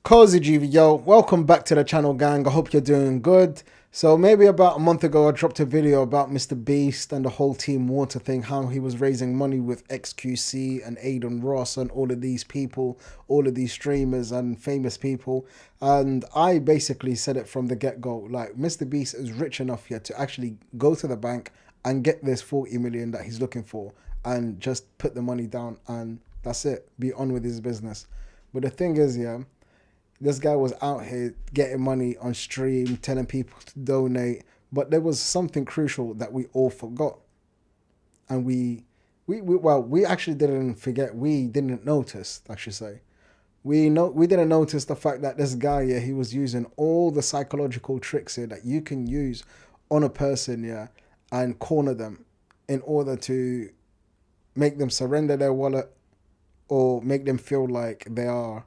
Cozy GV, yo, welcome back to the channel, gang. I hope you're doing good. So maybe about a month ago, I dropped a video about MrBeast and the whole Team Water thing, how he was raising money with XQC and Aiden Ross and all of these people, all of these streamers and famous people. And I basically said it from the get-go, like MrBeast is rich enough here to actually go to the bank and get this 40 million that he's looking for and just put the money down and that's it, be on with his business. But the thing is, yeah, this guy was out here getting money on stream, telling people to donate, but there was something crucial that we all forgot. And we actually didn't forget, we didn't notice, I should say. We didn't notice the fact that this guy, yeah, he was using all the psychological tricks here that you can use on a person, yeah, and corner them in order to make them surrender their wallet or make them feel like they are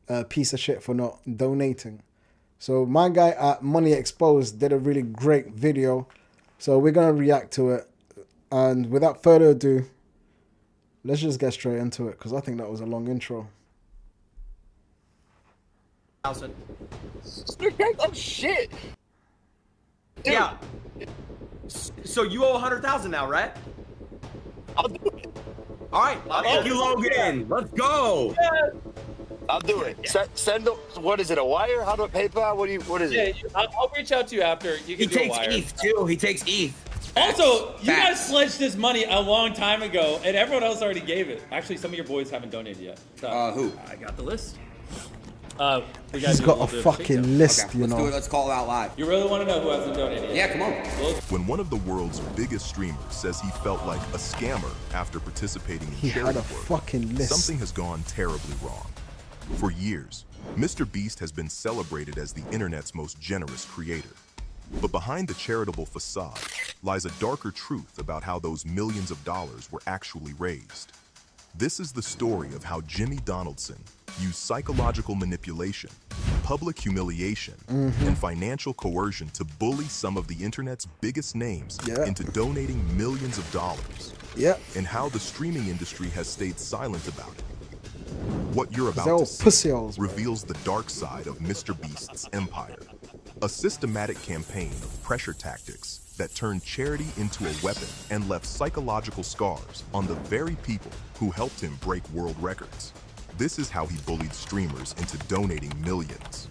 a piece of shit for not donating. So my guy at Money Exposed did a really great video, so we're gonna react to it. And without further ado, let's just get straight into it because I think that was a long intro. Oh shit! Dude. Yeah. So you owe 100,000 now, right? I'll do it. All right. Thank you, Logan. Let's go. Yeah. I'll do it. Send the, what is it, a wire? How do I PayPal? What is it? I'll reach out to you after. You can He takes ETH too. He takes ETH. Also, you guys sledged this money a long time ago, and everyone else already gave it. Actually, some of your boys haven't donated yet. So, who? I got the list. He's got a fucking list, okay, you know. Let's do it. Let's call it out live. You really want to know who hasn't donated yet? Yeah, come on. When one of the world's biggest streamers says he felt like a scammer after participating in charity work, fucking list. Something has gone terribly wrong. For years, MrBeast has been celebrated as the internet's most generous creator. But behind the charitable facade lies a darker truth about how those millions of dollars were actually raised. This is the story of how Jimmy Donaldson used psychological manipulation, public humiliation, and financial coercion to bully some of the internet's biggest names into donating millions of dollars. And how the streaming industry has stayed silent about it. What you're about to see reveals the dark side of MrBeast's empire. A systematic campaign of pressure tactics that turned charity into a weapon and left psychological scars on the very people who helped him break world records. This is how he bullied streamers into donating millions.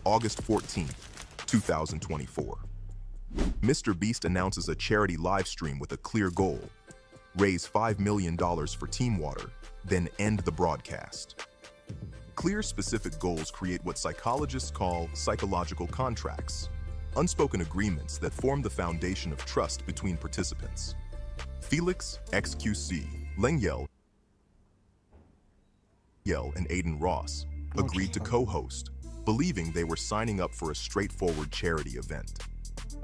August 14th, 2024. MrBeast announces a charity live stream with a clear goal: raise $5 million for Team Water, then end the broadcast. Clear, specific goals create what psychologists call psychological contracts, unspoken agreements that form the foundation of trust between participants. Felix, XQC, Lengyel, and Aiden Ross agreed to co-host, believing they were signing up for a straightforward charity event.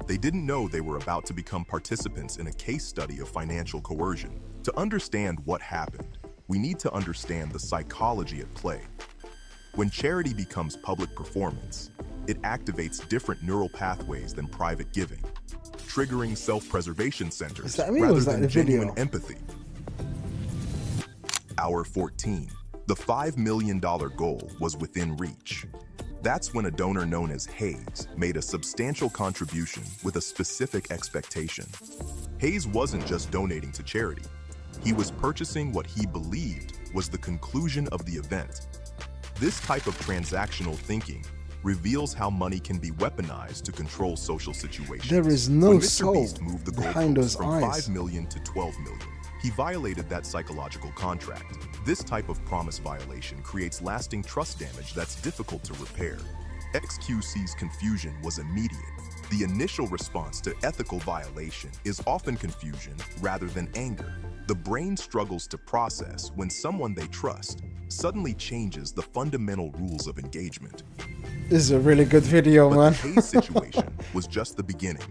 They didn't know they were about to become participants in a case study of financial coercion. To understand what happened, we need to understand the psychology at play. When charity becomes public performance, it activates different neural pathways than private giving, triggering self-preservation centers rather than genuine empathy. Hour 14. The $5 million goal was within reach. That's when a donor known as Hayes made a substantial contribution with a specific expectation. Hayes wasn't just donating to charity. He was purchasing what he believed was the conclusion of the event. This type of transactional thinking reveals how money can be weaponized to control social situations. There is no when soul MrBeast moved the behind those from eyes. 5 million to 12 million, he violated that psychological contract. This type of promise violation creates lasting trust damage that's difficult to repair. XQC's confusion was immediate. The initial response to ethical violation is often confusion rather than anger. The brain struggles to process when someone they trust suddenly changes the fundamental rules of engagement. This is a really good video, man. The Hayes situation was just the beginning.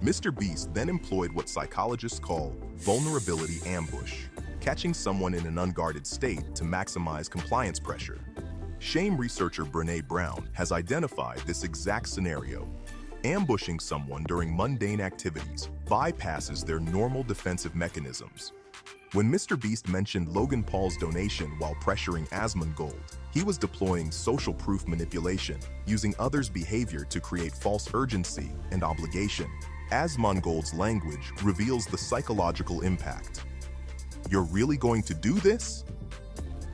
MrBeast then employed what psychologists call vulnerability ambush, catching someone in an unguarded state to maximize compliance pressure. Shame researcher Brené Brown has identified this exact scenario. Ambushing someone during mundane activities bypasses their normal defensive mechanisms. When MrBeast mentioned Logan Paul's donation while pressuring Asmongold, he was deploying social proof manipulation, using others' behavior to create false urgency and obligation. Asmongold's language reveals the psychological impact. You're really going to do this?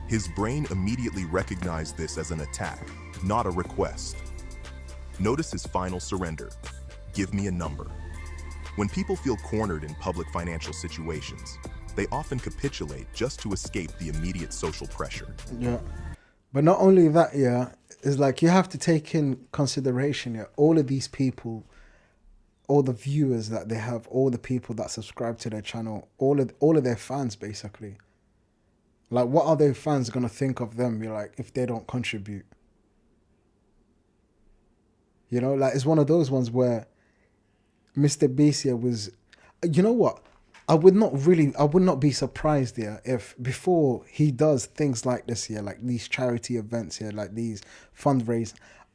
His brain immediately recognized this as an attack, not a request. Notice his final surrender. Give me a number. When people feel cornered in public financial situations, they often capitulate just to escape the immediate social pressure. Yeah. But not only that, yeah, it's like you have to take in consideration, yeah, all of these people, all the viewers that they have, all the people that subscribe to their channel, all of their fans, basically. Like, what are their fans going to think of them, you're like, if they don't contribute? You know, like, it's one of those ones where MrBeast here was, you know what? I would not be surprised here if before he does things like this here, like these charity events here, like these fundraisers,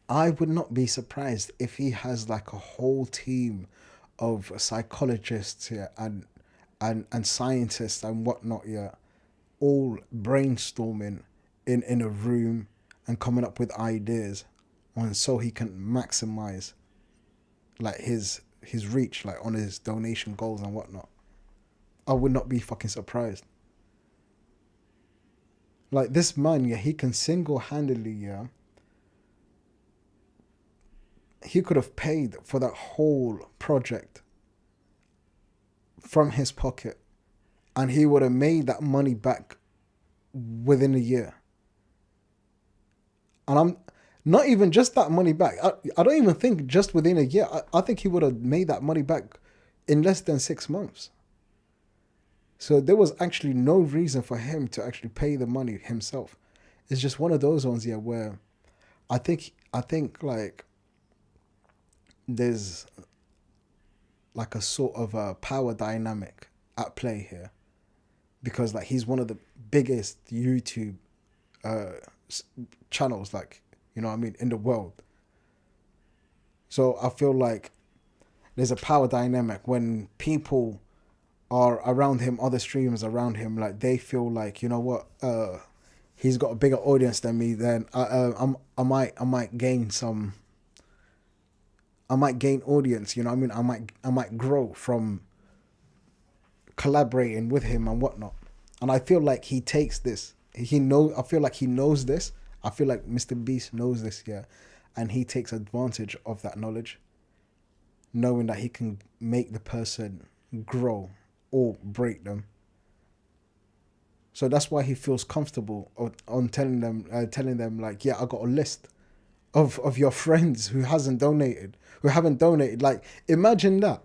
I would not be surprised if he has like a whole team of psychologists here and scientists and whatnot here, all brainstorming in a room and coming up with ideas on so he can maximize like his reach, like on his donation goals and whatnot. I would not be fucking surprised. Like, this man, yeah, he can single-handedly, yeah, he could have paid for that whole project from his pocket, and he would have made that money back within a year. And I'm not even just that money back. I don't even think just within a year. I think he would have made that money back in less than 6 months. So there was actually no reason for him to actually pay the money himself. It's just one of those ones, yeah, where I think like there's like a sort of a power dynamic at play here, because like he's one of the biggest YouTube channels, like, you know what I mean, in the world. So I feel like there's a power dynamic when people are around him, other streamers around him, like they feel like, you know what, he's got a bigger audience than me, then I might gain audience, you know what I mean, I might grow from collaborating with him and whatnot. And I feel like he takes this, I feel like he knows this, I feel like MrBeast knows this, yeah, and he takes advantage of that knowledge, knowing that he can make the person grow or break them. So that's why he feels comfortable on telling them like, yeah, I got a list of your friends who haven't donated. Like, imagine that.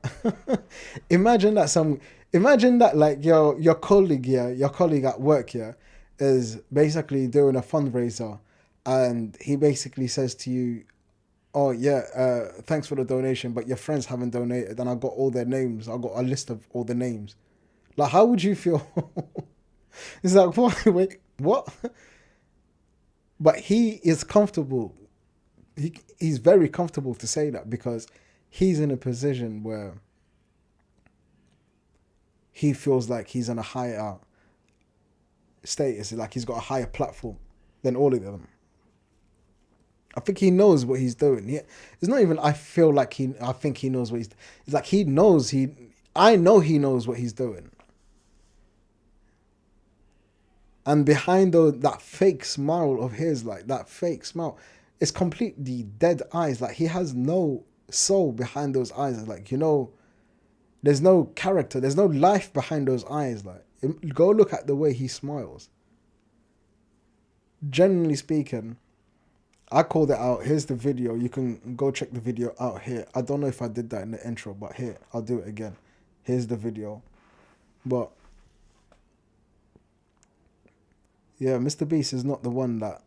imagine that like your colleague, yeah, your colleague at work, yeah, is basically doing a fundraiser, and he basically says to you, oh yeah, thanks for the donation, but your friends haven't donated, and I got all their names. I got a list of all the names. Like, how would you feel? It's like, what? Wait, what? But he is comfortable. He's very comfortable to say that, because he's in a position where he feels like he's in a higher status, like he's got a higher platform than all of them. I think he knows what he's doing. It's not even I think he knows what he's. It's like I know he knows what he's doing. And behind that fake smile of his, like that fake smile, it's completely dead eyes. Like, he has no soul behind those eyes. Like, you know, there's no character, there's no life behind those eyes. Like, go look at the way he smiles. Generally speaking, I called it out. Here's the video. You can go check the video out here. I don't know if I did that in the intro, but here, I'll do it again. Here's the video. But yeah, MrBeast is not the one that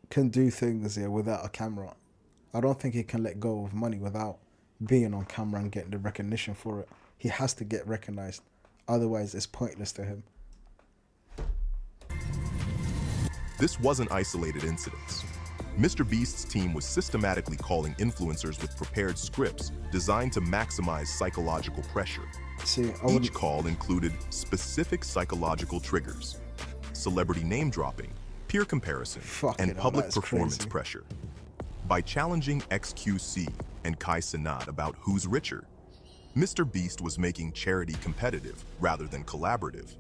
can do things here without a camera. I don't think he can let go of money without being on camera and getting the recognition for it. He has to get recognized. Otherwise, it's pointless to him. This wasn't isolated incidents. MrBeast's team was systematically calling influencers with prepared scripts designed to maximize psychological pressure. See, Each call included specific psychological triggers, celebrity name dropping, peer comparison, and public performance pressure. By challenging XQC and Kai Cenat about who's richer, MrBeast was making charity competitive rather than collaborative.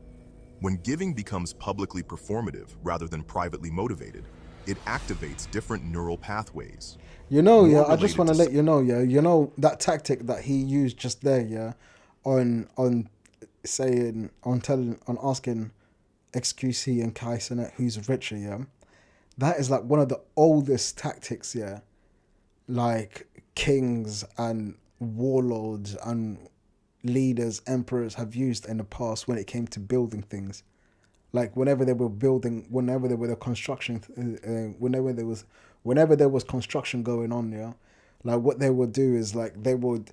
When giving becomes publicly performative rather than privately motivated, it activates different neural pathways. You know, yeah, I just want to let you know, yeah, you know that tactic that he used just there, yeah, on asking XQC and Kai Cenat who's richer, yeah. That is like one of the oldest tactics, yeah. Like kings and warlords and leaders, emperors have used in the past when it came to building things. Like whenever there were construction, whenever there was construction going on, yeah, like what they would do is like they would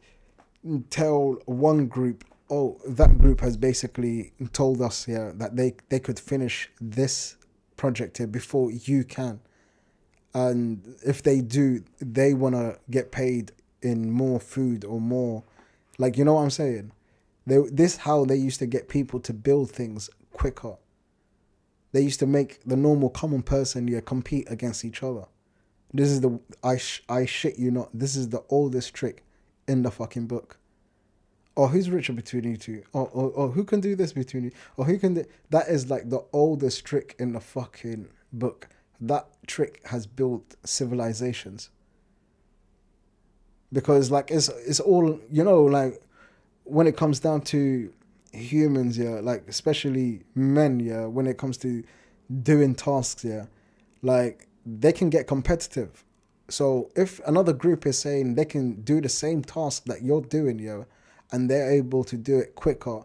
tell one group, oh, that group has basically told us, yeah, that they could finish this project here before you can, and if they do, they want to get paid in more food or more, like, you know what I'm saying? This how they used to get people to build things quicker. They used to make the normal common person, yeah, compete against each other. This is the I shit you not. This is the oldest trick in the fucking book. Or who's richer between you two? Or who can do this between you? Or who can do... That is like the oldest trick in the fucking book. That trick has built civilizations. Because like it's all, you know, like when it comes down to humans, yeah, like especially men, yeah, when it comes to doing tasks, yeah, like they can get competitive. So if another group is saying they can do the same task that you're doing, yeah, and they're able to do it quicker,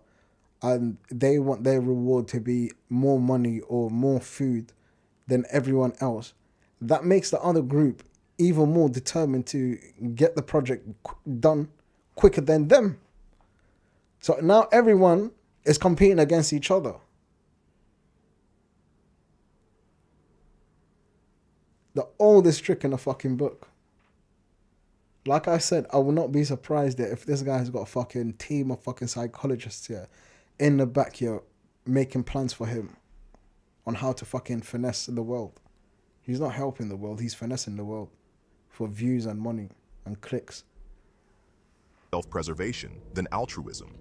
and they want their reward to be more money or more food than everyone else, that makes the other group even more determined to get the project done quicker than them. So now everyone is competing against each other. The oldest trick in the fucking book. Like I said, I will not be surprised that if this guy's got a fucking team of fucking psychologists here in the back here making plans for him on how to fucking finesse the world. He's not helping the world, he's finessing the world for views and money and clicks. Self-preservation than altruism.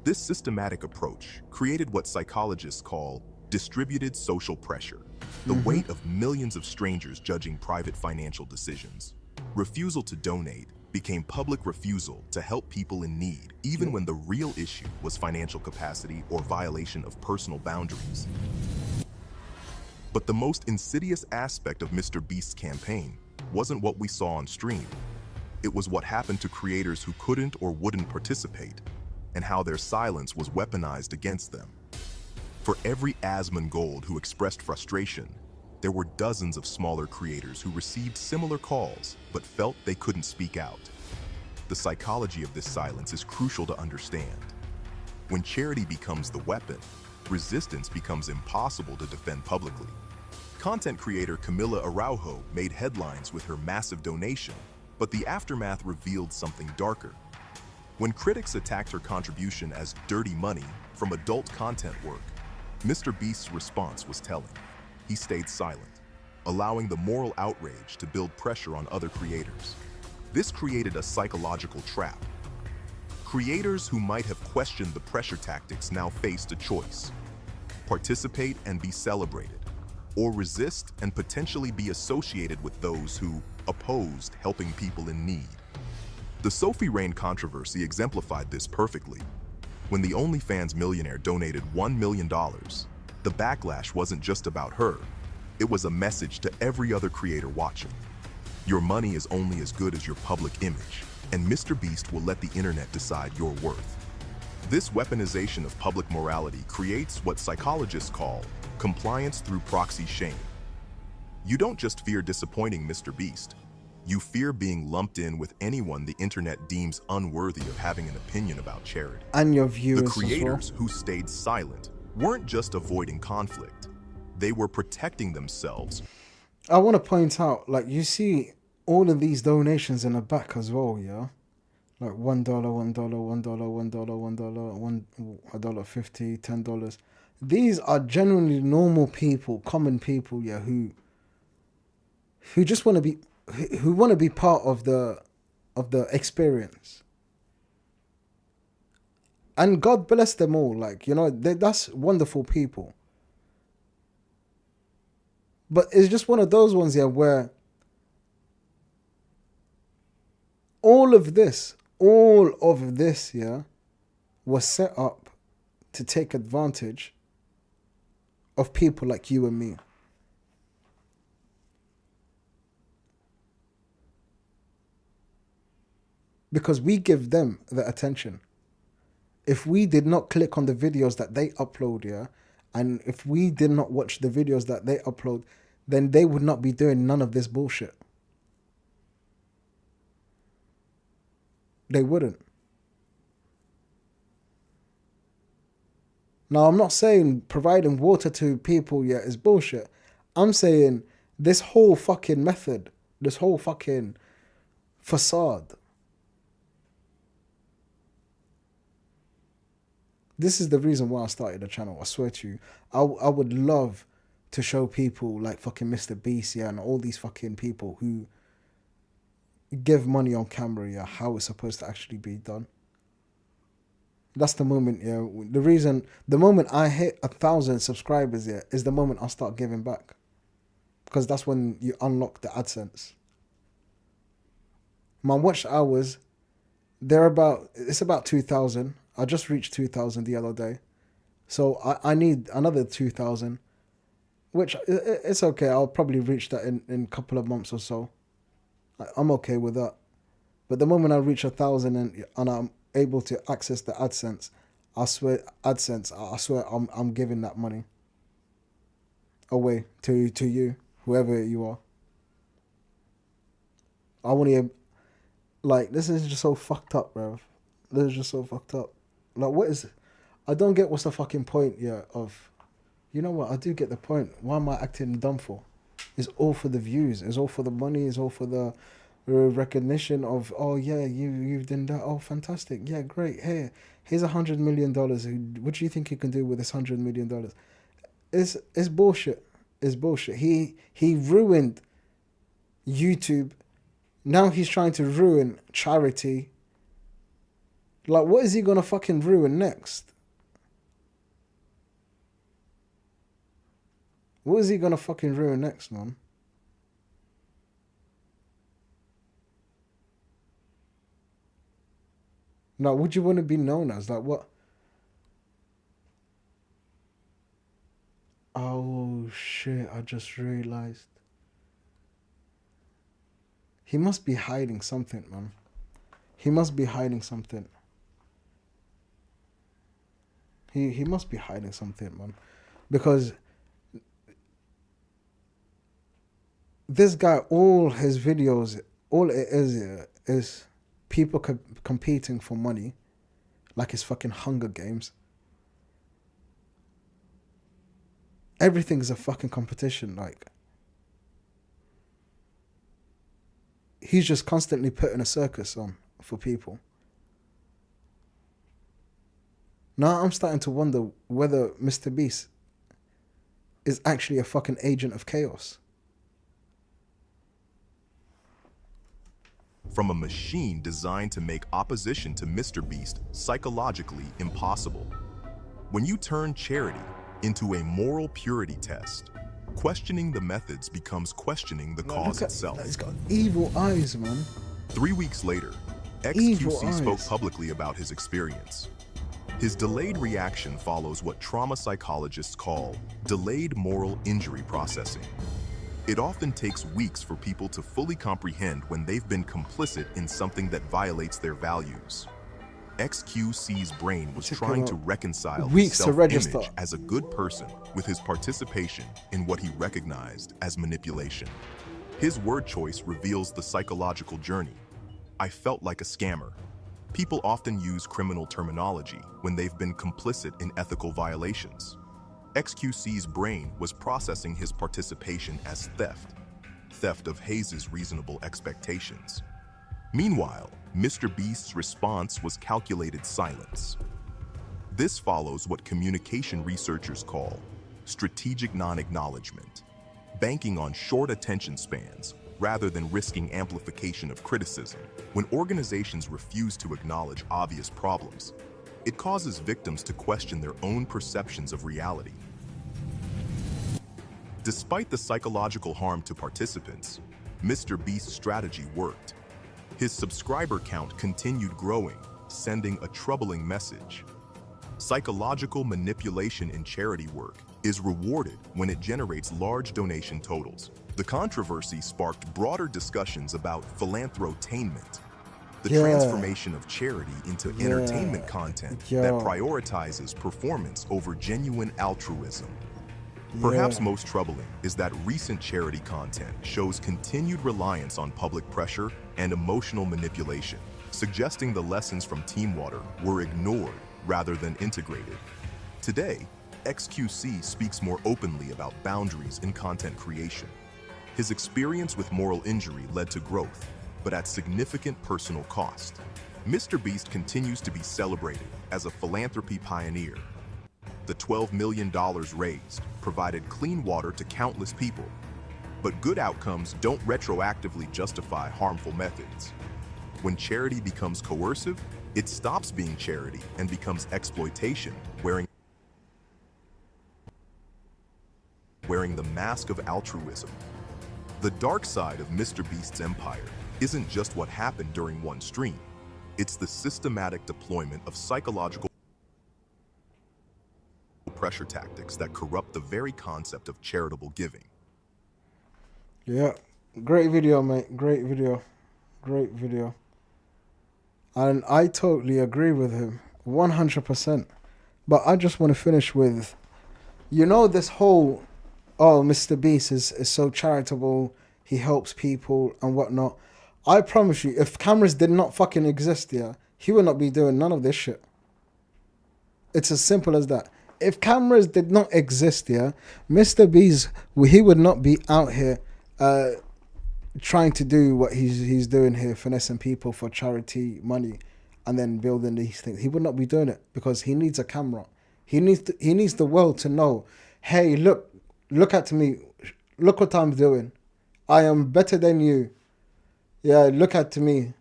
This systematic approach created what psychologists call distributed social pressure, the weight of millions of strangers judging private financial decisions. Refusal to donate became public refusal to help people in need, even when the real issue was financial capacity or violation of personal boundaries. But the most insidious aspect of MrBeast's campaign wasn't what we saw on stream. It was what happened to creators who couldn't or wouldn't participate, and how their silence was weaponized against them. For every Asmongold who expressed frustration, there were dozens of smaller creators who received similar calls but felt they couldn't speak out. The psychology of this silence is crucial to understand. When charity becomes the weapon, resistance becomes impossible to defend publicly. Content creator Camila Araujo made headlines with her massive donation, but the aftermath revealed something darker. When critics attacked her contribution as dirty money from adult content work, MrBeast's response was telling. He stayed silent, allowing the moral outrage to build pressure on other creators. This created a psychological trap. Creators who might have questioned the pressure tactics now faced a choice: participate and be celebrated, or resist and potentially be associated with those who opposed helping people in need. The Sophie Rain controversy exemplified this perfectly. When the OnlyFans millionaire donated $1 million, the backlash wasn't just about her. It was a message to every other creator watching. Your money is only as good as your public image, and MrBeast will let the internet decide your worth. This weaponization of public morality creates what psychologists call compliance through proxy shame. You don't just fear disappointing MrBeast. You fear being lumped in with anyone the internet deems unworthy of having an opinion about charity. And your viewers The creators who stayed silent weren't just avoiding conflict. They were protecting themselves. I want to point out, like, you see all of these donations in the back as well, yeah? Like $1, $1, $1, $1, $1, $1.50, $10. These are genuinely normal people, common people, yeah, who just want to be, who want to be part of the experience. And God bless them all. Like, you know, that's wonderful people. But it's just one of those ones, yeah, where all of this, yeah, was set up to take advantage of people like you and me. Because we give them the attention. If we did not click on the videos that they upload, yeah, and if we did not watch the videos that they upload, then they would not be doing none of this bullshit. They wouldn't. Now, I'm not saying providing water to people, yeah, is bullshit. I'm saying this whole fucking method, this whole fucking facade, this is the reason why I started the channel. I swear to you, I would love to show people like fucking MrBeast, yeah, and all these fucking people who give money on camera, yeah, how it's supposed to actually be done. That's the moment, yeah. The moment I hit 1,000 subscribers, yeah, is the moment I start giving back. Because that's when you unlock the AdSense. My watch hours, it's about 2,000. I just reached 2,000 the other day. So I need another 2,000, which it's okay. I'll probably reach that in a couple of months or so. I'm okay with that. But the moment I reach 1,000 and I'm able to access the AdSense, I swear I'm giving that money away to you, whoever you are. I want to, like, this is just so fucked up, bro. This is just so fucked up. Like, what is it? I don't get what's the fucking point, yeah, of, you know what, I do get the point. Why am I acting dumb for? It's all for the views. It's all for the money. It's all for the recognition of, oh yeah, you've done that. Oh, fantastic. Yeah, great. Here's $100 million. What do you think you can do with this $100 million? It's bullshit. It's bullshit. He ruined YouTube. Now he's trying to ruin charity. Like, what is he gonna fucking ruin next? What is he gonna fucking ruin next, man? Now, would you want to be known as? Like, what? Oh, shit, I just realized. He must be hiding something, man. He must be hiding something. He must be hiding something, man. Because this guy, all his videos, all it is people competing for money, like it's fucking Hunger Games. Everything's a fucking competition. Like, he's just constantly putting a circus on for people. Now I'm starting to wonder whether MrBeast is actually a fucking agent of chaos. From a machine designed to make opposition to MrBeast psychologically impossible. When you turn charity into a moral purity test, questioning the methods becomes questioning the cause itself. He's got evil eyes, man. 3 weeks later, XQC spoke publicly about his experience. His delayed reaction follows what trauma psychologists call delayed moral injury processing. It often takes weeks for people to fully comprehend when they've been complicit in something that violates their values. XQC's brain was trying to reconcile his self-image as a good person with his participation in what he recognized as manipulation. His word choice reveals the psychological journey. I felt like a scammer. People often use criminal terminology when they've been complicit in ethical violations. XQC's brain was processing his participation as theft of Hayes' reasonable expectations. Meanwhile, MrBeast's response was calculated silence. This follows what communication researchers call strategic non-acknowledgement, banking on short attention spans rather than risking amplification of criticism. When organizations refuse to acknowledge obvious problems, it causes victims to question their own perceptions of reality. Despite the psychological harm to participants, MrBeast's strategy worked. His subscriber count continued growing, sending a troubling message. Psychological manipulation in charity work is rewarded when it generates large donation totals. The controversy sparked broader discussions about philanthrotainment, the transformation of charity into entertainment content that prioritizes performance over genuine altruism. Perhaps most troubling is that recent charity content shows continued reliance on public pressure and emotional manipulation, suggesting the lessons from Team Water were ignored rather than integrated. Today, XQC speaks more openly about boundaries in content creation. His experience with moral injury led to growth, but at significant personal cost. MrBeast continues to be celebrated as a philanthropy pioneer. The $12 million raised provided clean water to countless people, but good outcomes don't retroactively justify harmful methods. When charity becomes coercive, it stops being charity and becomes exploitation, wearing the mask of altruism. The dark side of MrBeast's empire isn't just what happened during one stream. It's the systematic deployment of psychological pressure tactics that corrupt the very concept of charitable giving. Yeah, great video, mate. Great video. Great video. And I totally agree with him, 100%. But I just want to finish with, you know, this whole, oh, MrBeast is so charitable, he helps people and whatnot. I promise you, if cameras did not fucking exist, yeah, he would not be doing none of this shit. It's as simple as that. If cameras did not exist, yeah, MrBeast, he would not be out here trying to do what he's doing here, finessing people for charity money and then building these things. He would not be doing it because he needs a camera. He needs the world to know, hey, look at me. Look what I'm doing. I am better than you. Yeah, look at me.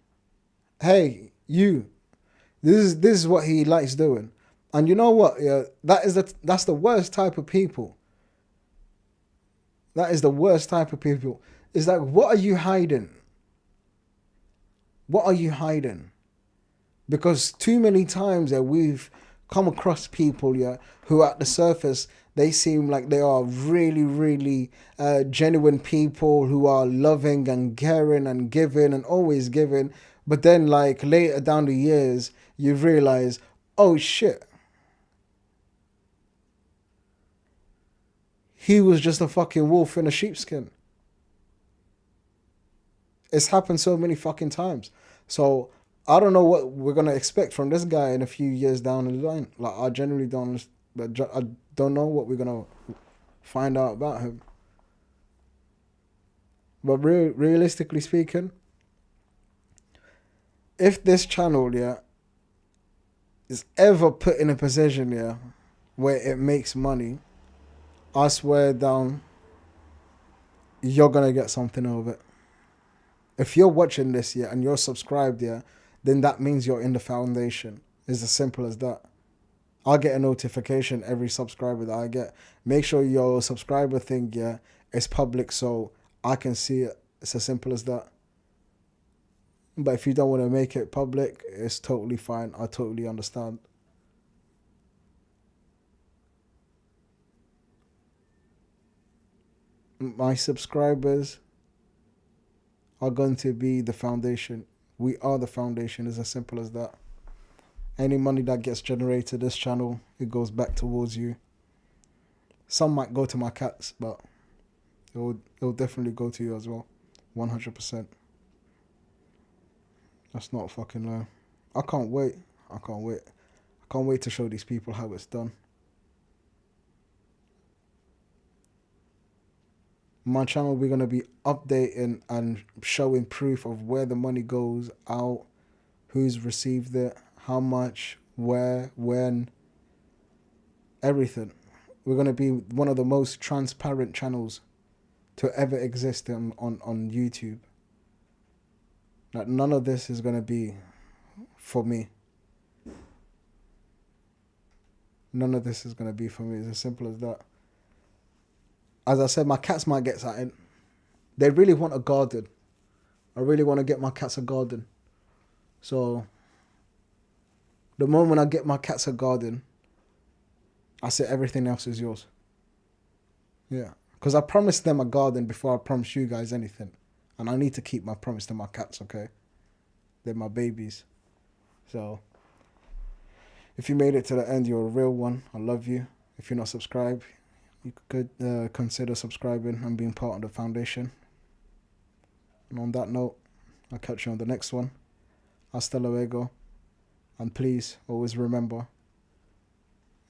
Hey, you. This is what he likes doing. And you know what? Yeah, that's the worst type of people. That is the worst type of people. It's like, what are you hiding? What are you hiding? Because too many times we've come across people, yeah, who at the surface, they seem like they are really, really genuine people who are loving and caring and giving and always giving. But then like later down the years, you realize, oh shit, he was just a fucking wolf in a sheepskin. It's happened so many fucking times. So I don't know what we're going to expect from this guy in a few years down the line. Like, I generally don't, I don't know what we're going to find out about him. But realistically speaking, if this channel, yeah, is ever put in a position, yeah, where it makes money, I swear down, you're going to get something out of it. If you're watching this, yeah, and you're subscribed, yeah, then that means you're in the foundation. It's as simple as that. I'll get a notification every subscriber that I get. Make sure your subscriber thing, yeah, is public so I can see it. It's as simple as that. But if you don't want to make it public, it's totally fine. I totally understand. My subscribers are going to be the foundation. We are the foundation. It's as simple as that. Any money that gets generated this channel, it goes back towards you. Some might go to my cats, but it'll definitely go to you as well. 100%. That's not a fucking lie. I can't wait. I can't wait. I can't wait to show these people how it's done. My channel, we're going to be updating and showing proof of where the money goes out who's received it, how much, where, when, everything. We're going to be one of the most transparent channels to ever exist on YouTube. Like, none of this is going to be for me. None of this is going to be for me. It's as simple as that. As I said, my cats might get something. They really want a garden. I really want to get my cats a garden. So, the moment I get my cats a garden, I say everything else is yours. Yeah. Because I promised them a garden before I promised you guys anything. And I need to keep my promise to my cats, okay? They're my babies. So, if you made it to the end, you're a real one. I love you. If you're not subscribed, you could consider subscribing and being part of the foundation. And on that note, I'll catch you on the next one. Hasta luego. And please, always remember,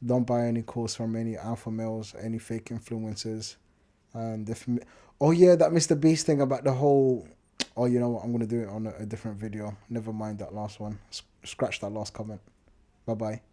don't buy any course from any alpha males, any fake influencers. And if, oh yeah, that MrBeast thing about the whole, oh, you know what, I'm going to do it on a different video. Never mind that last one. Scratch that last comment. Bye-bye.